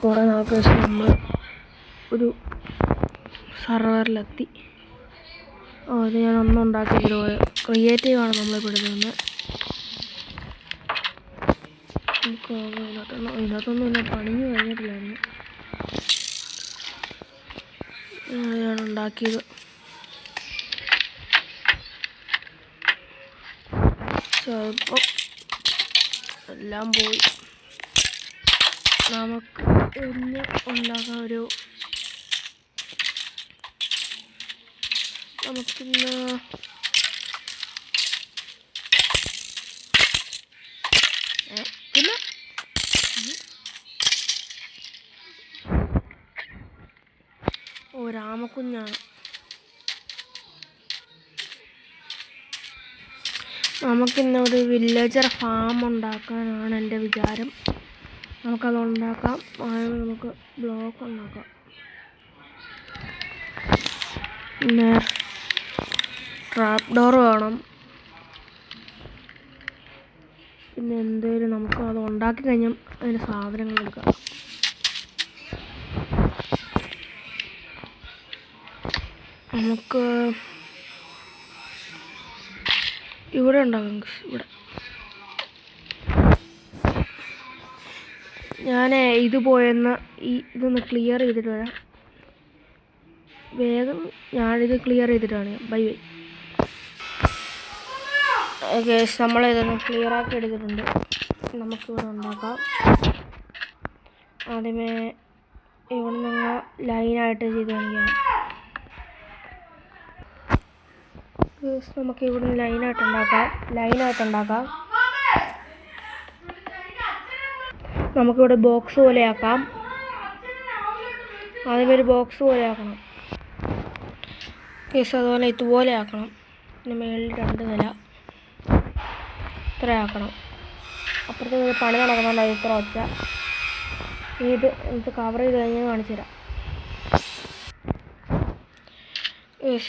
കുറേ നാൾക്ക് ശേഷം നമ്മൾ ഒരു സർവറിലെത്തി. അത് ഞാൻ അന്ന് ഉണ്ടാക്കിയ ക്രിയേറ്റീവാണ് നമ്മളിപ്പോൾ എടുക്കുന്നത്. നമുക്ക് ഇതിനകത്തൊന്നും എന്നെ പണിഞ്ഞു കഴിഞ്ഞിട്ടില്ലായിരുന്നു. ഞാൻ ഉണ്ടാക്കിയത് ചിലപ്പോൾ എല്ലാം പോയി. നമുക്ക് ഒന്ന് ഉണ്ടാക്കാൻ നമുക്കിന്ന് പിന്നെ രാമക്കുഞ്ഞാണ്. നമുക്കിന്ന് ഒരു വില്ലേജർ ഫാം ഉണ്ടാക്കാനാണ് എൻ്റെ വിചാരം. നമുക്കത് ഉണ്ടാക്കാം. നമുക്ക് ബ്ലോക്ക് ഉണ്ടാക്കാം. പിന്നെ ട്രാപ്പ് ഡോർ വേണം. പിന്നെ എന്തേലും നമുക്ക് അത് ഉണ്ടാക്കി കഴിഞ്ഞാൽ അതിന് സാധനങ്ങൾ എടുക്കാം. നമുക്ക് ഇവിടെ ഉണ്ടാക്കാം. ഇവിടെ ഞാൻ ഇതൊന്ന് ക്ലിയർ ചെയ്തിട്ട് വരാം. വേഗം ഞാനിത് ക്ലിയർ ചെയ്തിട്ടാണ്. Bye bye. ഗൈസ്, നമ്മളിതൊന്ന് ക്ലിയർ ആക്കി എടുത്തിട്ടുണ്ട്. നമുക്കിവിടെ ഉണ്ടാക്കാം. ആദ്യമേ ഇവിടെ നിങ്ങൾ ലൈനായിട്ട് ചെയ്ത് കാണിക്കാം. നമുക്ക് ഇവിടെ ലൈനായിട്ട് ഉണ്ടാക്കാം. നമുക്കിവിടെ ബോക്സ് പോലെ ആക്കാം. ആദ്യമേ ഒരു ബോക്സ് പോലെ ആക്കണം. അതുപോലെ ഇതുപോലെ ആക്കണം. പിന്നെ മേളിൽ 2 നില ഇത്ര ആക്കണം. അപ്പുറത്ത് പണി നടക്കുന്നുണ്ട്. ഇത്ര ഒച്ച. ഇത് കവർ ചെയ്ത് കഴിഞ്ഞാൽ കാണിച്ചു തരാം.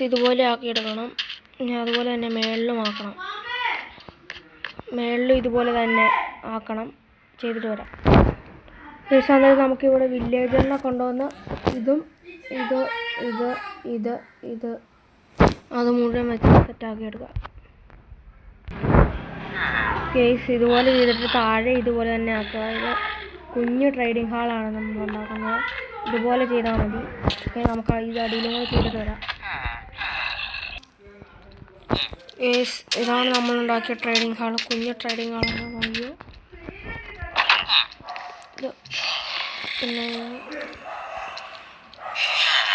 ഇതുപോലെ ആക്കിയെടുക്കണം. പിന്നെ അതുപോലെ തന്നെ മേളിലും ആക്കണം. മേളിലും ഇതുപോലെ തന്നെ ആക്കണം. ചെയ്തിട്ട് വരാം. അതായത് നമുക്കിവിടെ വില്ലേജറിനെ കൊണ്ടുവന്ന് ഇത് അത് മുഴുവൻ വെച്ച് സെറ്റാക്കി എടുക്കാം. കേസ് ഇതുപോലെ ചെയ്തിട്ട് താഴെ ഇതുപോലെ തന്നെ ആക്കുക. ഇത് കുഞ്ഞു ട്രേഡിംഗ് ഹാളാണ് നമ്മൾ ഉണ്ടാക്കുന്നത്. ഇതുപോലെ ചെയ്താൽ മതി. നമുക്ക് ഇത് അടിയിലും കൂടെ ചെയ്തിട്ട് വരാം. കേസ് ഇതാണ് നമ്മളുണ്ടാക്കിയ ട്രേഡിംഗ് ഹാൾ. കുഞ്ഞു ട്രേഡിംഗ് ഹാളാണ്. വാങ്ങിയോ പിന്നെ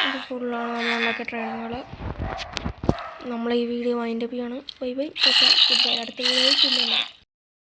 ഇത് ഫുള്ളാണ് നമ്മളുണ്ടാക്കിയ ട്രേഡിംഗ് ഹാള്. നമ്മൾ ഈ വീഡിയോ വൈൻഡപ്പ് ചെയ്യാണ്. Bye bye. Good bye. അടുത്ത വീഡിയോയിൽ പിന്നെ